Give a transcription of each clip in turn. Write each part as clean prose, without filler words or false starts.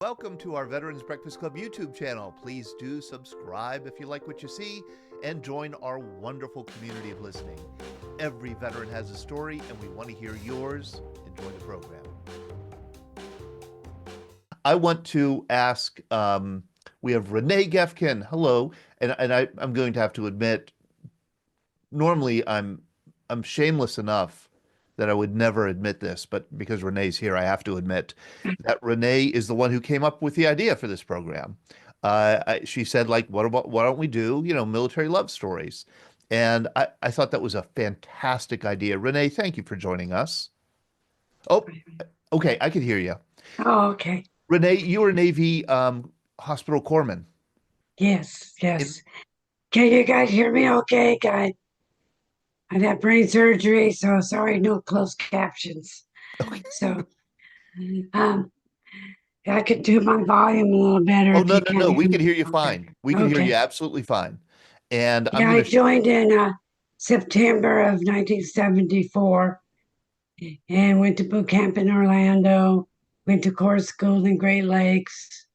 welcome to our Veterans Breakfast Club YouTube channel. Please do subscribe if you like what you see and join our wonderful community of listening. Every veteran has a story and we want to hear yours. Enjoy the program. I want to ask, we have Renee Geffken. Hello. And I'm going to have to admit, normally I'm shameless enough that I would never admit this, but because Renee's here, I have to admit that Renee is the one who came up with the idea for this program. She said, like, why don't we do, military love stories? And I thought that was a fantastic idea. Renee, thank you for joining us. Oh, okay, I can hear you. Oh, okay. Renee, you were Navy hospital corpsman. Yes. Can you guys hear me okay, guys? I've had brain surgery, so sorry, no closed captions. Okay. So I could do my volume a little better Oh, if no, you no, can't no. hear We can me. hear you Okay. fine. We can hear you Okay. absolutely fine. And I'm Yeah, going I to, joined in September of 1974 and went to boot camp in Orlando, went to course school in Great Lakes.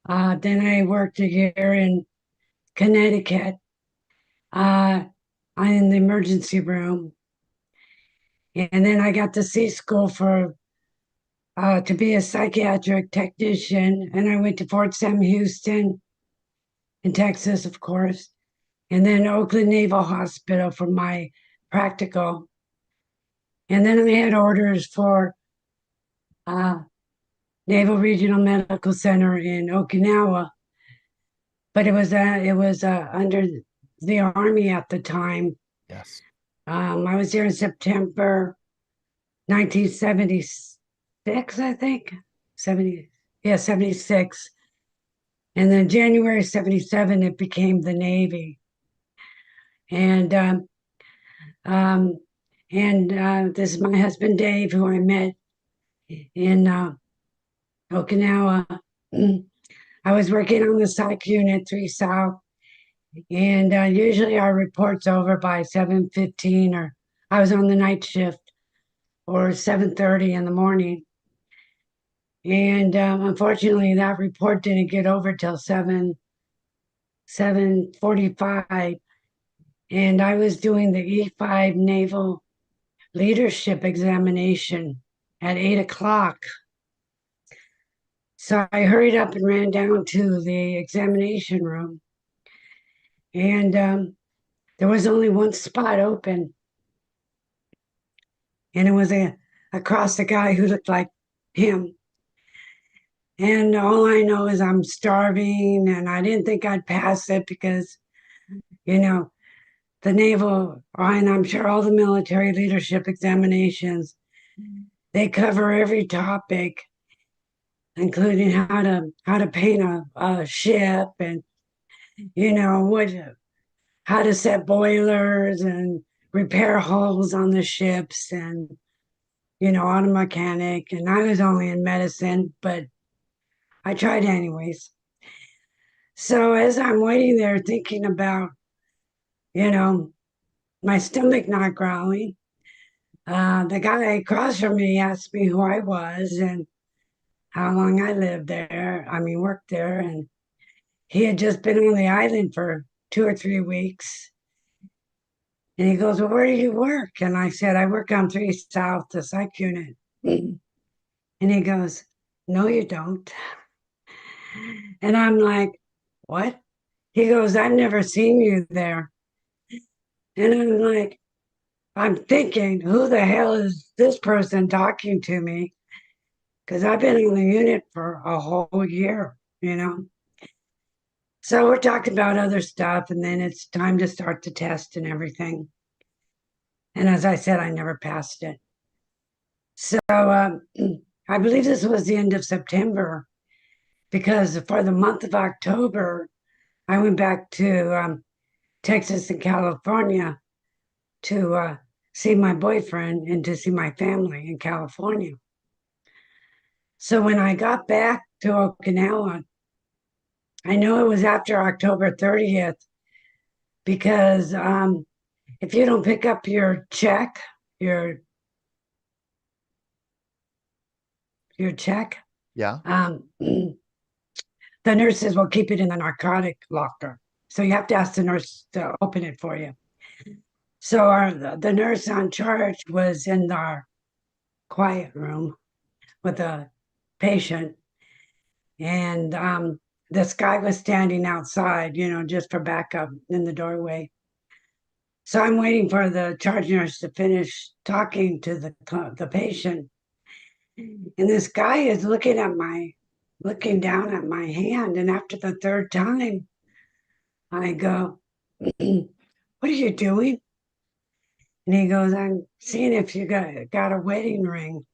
Then I worked a year in Connecticut in the emergency room. And then I got to sea school to be a psychiatric technician. And I went to Fort Sam Houston in Texas, of course, and then Oakland Naval Hospital for my practical. And then I had orders for Naval Regional Medical Center in Okinawa, but it was under the Army at the time. yes. I was there in September 1976, I think. 76. And then January 77, it became the Navy. And this is my husband, Dave, who I met in Okinawa. I was working on the psych unit 3 South. And usually our report's over by 7:15, or I was on the night shift, or 7:30 in the morning. And unfortunately, that report didn't get over till 7:45. And I was doing the E-5 Naval leadership examination at 8 o'clock. So I hurried up and ran down to the examination room. And there was only one spot open. And it was across a guy who looked like him. And all I know is I'm starving, and I didn't think I'd pass it because, the naval, and I'm sure all the military leadership examinations, they cover every topic, including how to paint a ship, and how to set boilers and repair hulls on the ships, and auto mechanic. And I was only in medicine, but I tried anyways. So as I'm waiting there thinking about, my stomach not growling, the guy across from me asked me who I was and how long I worked there. And he had just been on the island for 2 or 3 weeks. And he goes, well, where do you work? And I said, I work on 3 South, the psych unit. And he goes, no, you don't. And I'm like, what? He goes, I've never seen you there. And I'm like, I'm thinking, who the hell is this person talking to me? Because I've been in the unit for a whole year. So we're talking about other stuff, and then it's time to start the test and everything. And as I said, I never passed it. So I believe this was the end of September, because for the month of October, I went back to Texas and California to see my boyfriend and to see my family in California. So when I got back to Okinawa, I know it was after October 30th, because if you don't pick up your check, your check, Yeah. the nurses will keep it in the narcotic locker. So you have to ask the nurse to open it for you. So the nurse on charge was in our quiet room with a patient, and this guy was standing outside, just for backup in the doorway. So I'm waiting for the charge nurse to finish talking to the patient, and this guy is looking down at my hand, and after the third time, I go, "What are you doing?" And he goes, "I'm seeing if you got a wedding ring."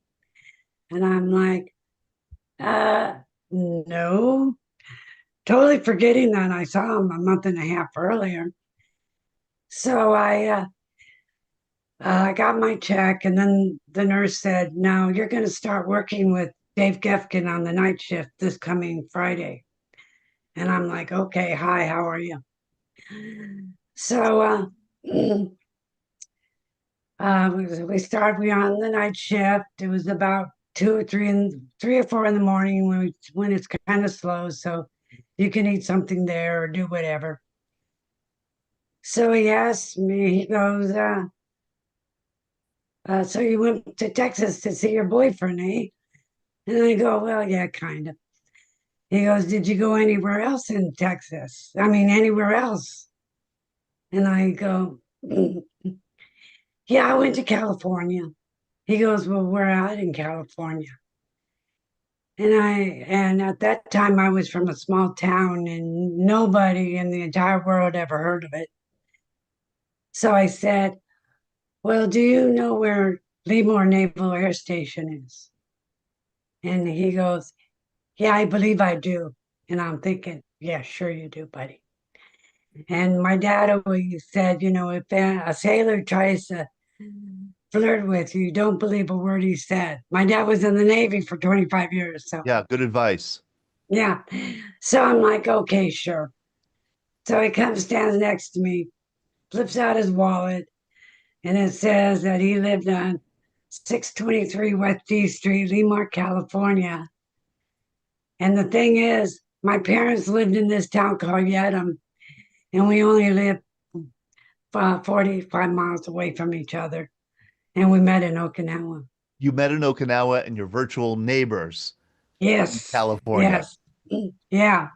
And I'm like, no, totally forgetting that I saw him a month and a half earlier. So I got my check, and then the nurse said, "Now you're going to start working with Dave Geffken on the night shift this coming Friday." And I'm like, "Okay, hi, how are you?" So we on the night shift. It was about 3 or 4 in the morning when it's kind of slow, so you can eat something there or do whatever. So he asked me, he goes, "So you went to Texas to see your boyfriend, eh?" And I go, "Well, yeah, kind of." He goes, "Did you go anywhere else in Texas? I mean, anywhere else?" And I go, "Yeah, I went to California." He goes, "Well, we're out in California." And at that time I was from a small town and nobody in the entire world ever heard of it. So I said, "Well, do you know where Lemoore Naval Air Station is?" And he goes, "Yeah, I believe I do." And I'm thinking, "Yeah, sure you do, buddy." And my dad always said, if a sailor tries to flirt with you, don't believe a word he said. My dad was in the Navy for 25 years. So, Yeah. Good advice. yeah. So I'm like, okay, sure. So he comes, stands next to me, flips out his wallet, and it says that he lived on 623 West D Street, Lemoore, California. And the thing is, my parents lived in this town called Yedem, and we only lived 45 miles away from each other. And we met in Okinawa. You met in Okinawa and your virtual neighbors in Yes, California. yes, yeah.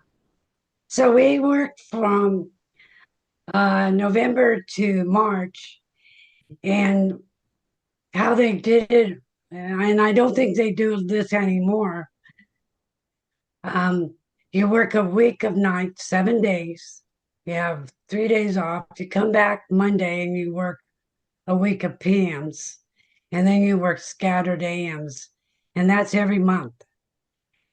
So we worked from November to March, and how they did it, and I don't think they do this anymore. Um, you work a week of nights, 7 days. You have 3 days off. You come back Monday and you work a week of PMs, and then you work scattered AMs, and that's every month.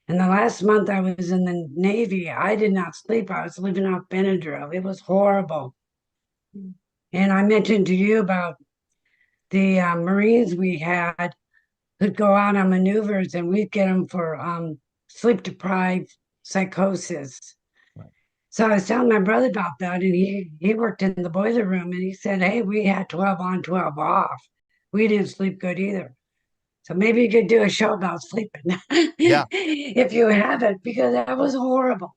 And the last month I was in the Navy, I did not sleep. I was living off Benadryl. It was horrible. And I mentioned to you about the Marines we had who'd go out on maneuvers, and we'd get them for sleep deprived psychosis. Right. So I was telling my brother about that, and he worked in the boiler room, and he said, "Hey, we had 12 on, 12 off. We didn't sleep good either. So maybe you could do a show about sleeping Yeah. if you have it, because that was horrible."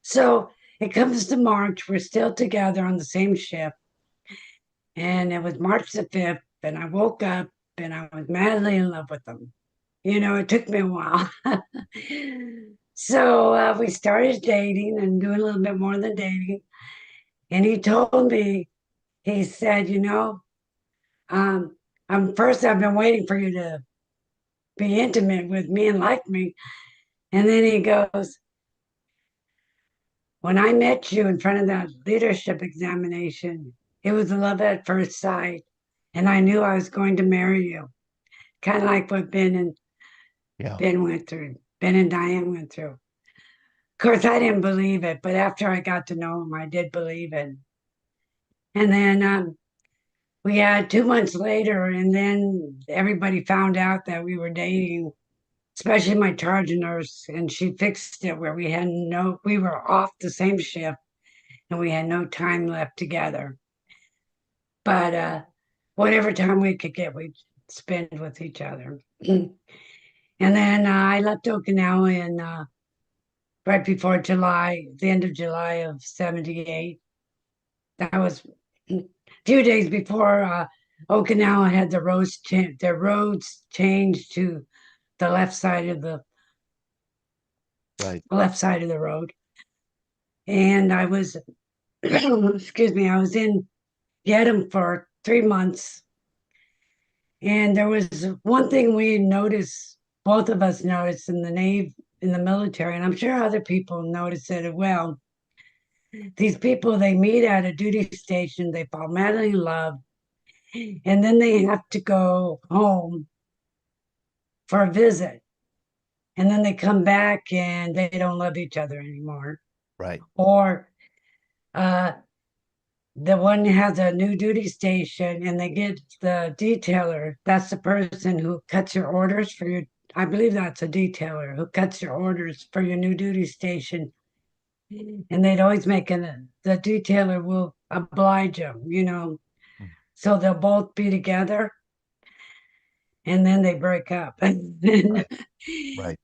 So it comes to March. We're still together on the same ship. And it was March the 5th, and I woke up and I was madly in love with him. It took me a while. So we started dating and doing a little bit more than dating. And he told me, he said, um, first I've been waiting for you to be intimate with me and like me. And then he goes, "When I met you in front of that leadership examination, it was love at first sight. And I knew I was going to marry you." Kind of like what Yeah. Ben went through, Ben and Diane went through. Of course, I didn't believe it, but after I got to know him, I did believe it. And then we had 2 months later, and then everybody found out that we were dating, especially my charge nurse, and she fixed it where we were off the same shift and we had no time left together. But whatever time we could get, we'd spend with each other. And then I left Okinawa in right before July, the end of July of 78. That was a few days before Okinawa had their roads changed to the Right. left side of the road. And I was, excuse me, I was in Vietnam for 3 months. And there was one thing we noticed, both of us noticed in the Navy, in the military, and I'm sure other people noticed it as well. These people, they meet at a duty station, they fall madly in love, and then they have to go home for a visit. And then they come back and they don't love each other anymore. Right. Or uh, the one has a new duty station and they get the detailer. That's the person who cuts your orders for your, I believe that's a detailer who cuts your orders for your new duty station. And they'd always make the detailer will oblige them. Mm. So they'll both be together and then they break up. Right. Right.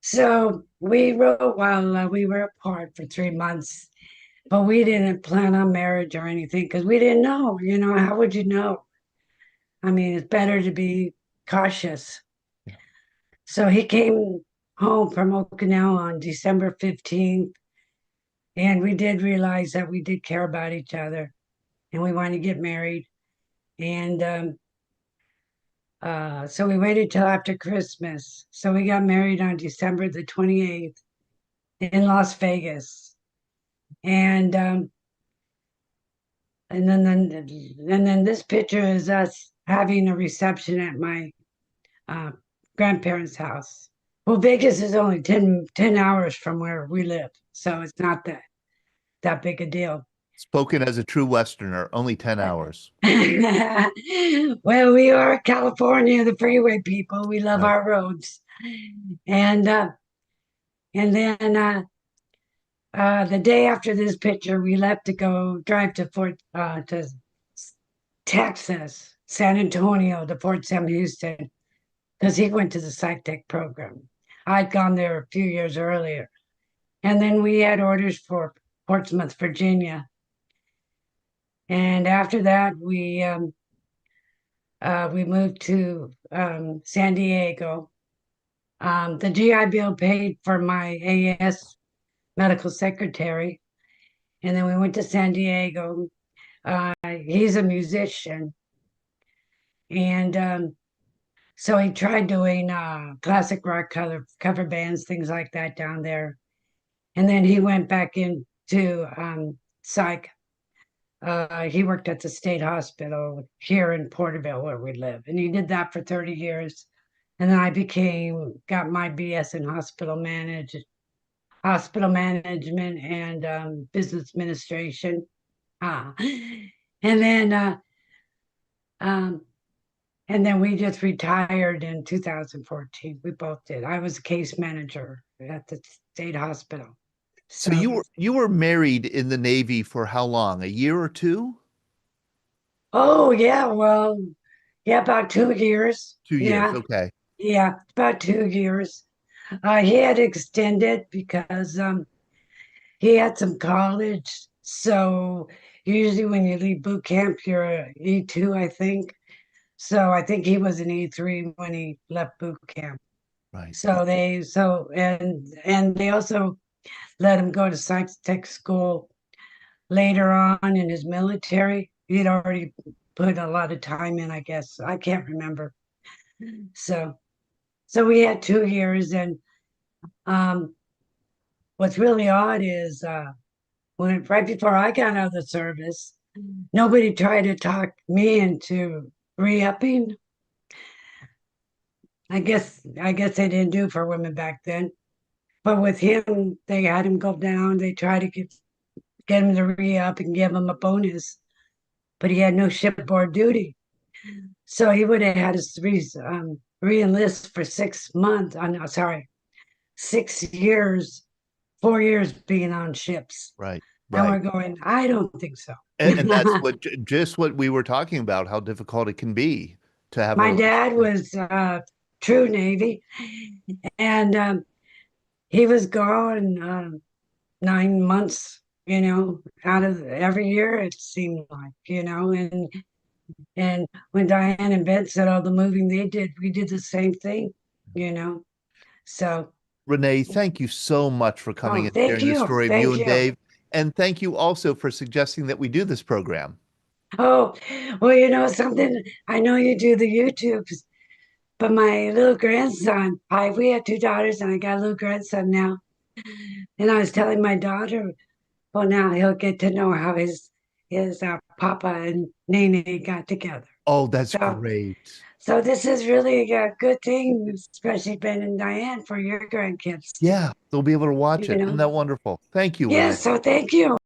So we wrote while we were apart for 3 months, but we didn't plan on marriage or anything because we didn't know. How would you know? I mean, it's better to be cautious. Yeah. So he came home from Okinawa on December 15th, and we did realize that we did care about each other and we wanted to get married. And so we waited till after Christmas. So we got married on December the 28th in Las Vegas. And and then this picture is us having a reception at my uh, grandparents' house. Well, Vegas is only 10 hours from where we live, so it's not that big a deal. Spoken as a true Westerner, only 10 hours. Well, we are California, the freeway people. We love Right. our roads, and then the day after this picture, we left to go drive to Texas, San Antonio, to Fort Sam Houston, because he went to the psych tech program. I'd gone there a few years earlier. And then we had orders for Portsmouth, Virginia. And after that, we moved to San Diego. The GI Bill paid for my AS medical secretary. And then we went to San Diego. He's a musician. And so he tried doing classic rock cover bands, things like that down there. And then he went back into psych. He worked at the state hospital here in Porterville where we live, and he did that for 30 years. And then I got my BS in hospital management and business administration. Ah, and then um, and then we just retired in 2014. We both did. I was a case manager at the state hospital. So So, you were married in the Navy for how long? A year or two? oh yeah, well, yeah, about 2 years. 2 years. Yeah, Okay. yeah, about 2 years. He had extended because he had some college. So usually when you leave boot camp, you're a E2, I think. So I think he was an E3 when he left boot camp. Right. And they also let him go to science tech school later on in his military. He'd already put a lot of time in, I guess. I can't remember. So so we had 2 years, and um what's really odd is when right before I got out of the service, nobody tried to talk me into re-upping. I guess they didn't do for women back then. But with him, they had him go down. They tried to get him to re-up and give him a bonus, but he had no shipboard duty. So he would have had to re-enlist for 6 months. I'm no, sorry, 6 years, 4 years being on ships. Right. And Right. we're going, I don't think so. And that's just what we were talking about, how difficult it can be to have a My dad relationship. was true Navy, and he was gone 9 months, out of every year it seemed like, and when Diane and Ben said all the moving they did, we did the same thing, you know. So, Renee, thank you so much for coming oh, and thank sharing the you, story of you thank and you. Dave. And thank you also for suggesting that we do this program. Oh, well, something. I know you do the YouTubes, but my little grandson, we had two daughters, and I got a little grandson now. And I was telling my daughter, well, now he'll get to know how his papa and Nene got together. Oh, that's So, great. so this is really a good thing, especially Ben and Diane, for your grandkids too. Yeah, they'll be able to watch You it. Isn't know. that wonderful? Thank you, Renee. Yes. So thank you.